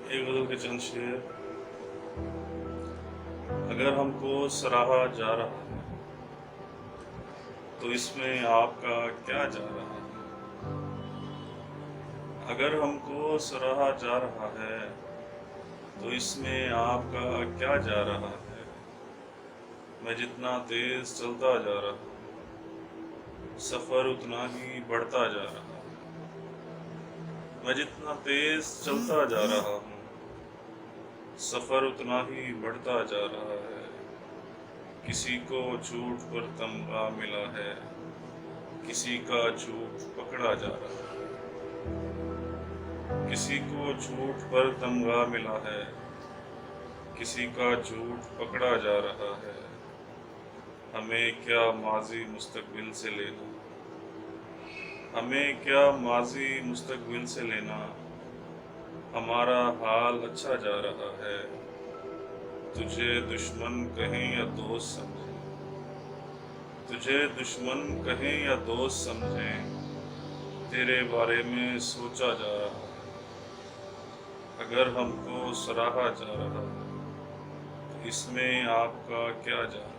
एक गज़ल के चंद शेर। अगर हमको सराहा जा रहा है तो इसमें आपका क्या जा रहा है। अगर हमको सराहा जा रहा है तो इसमें आपका क्या जा रहा है। मैं जितना तेज चलता जा रहा हूँ सफ़र उतना ही बढ़ता जा रहा है। मैं जितना तेज चलता जा रहा हूँ सफ़र उतना ही बढ़ता जा रहा है। किसी को झूठ पर तमगा मिला है, किसी का झूठ पकड़ा जा रहा है। किसी को झूठ पर तमगा मिला है, किसी का झूठ पकड़ा जा रहा है। हमें क्या माजी मुस्तकबिल से लेना, हमें क्या माजी मुस्तकबिल से लेना। हमारा हाल अच्छा जा रहा है। तुझे दुश्मन कहें या दोस्त समझें, तुझे दुश्मन कहें या दोस्त समझें, तेरे बारे में सोचा जा रहा है। अगर हमको सराहा जा रहा है तो इसमें आपका क्या जा रहा है।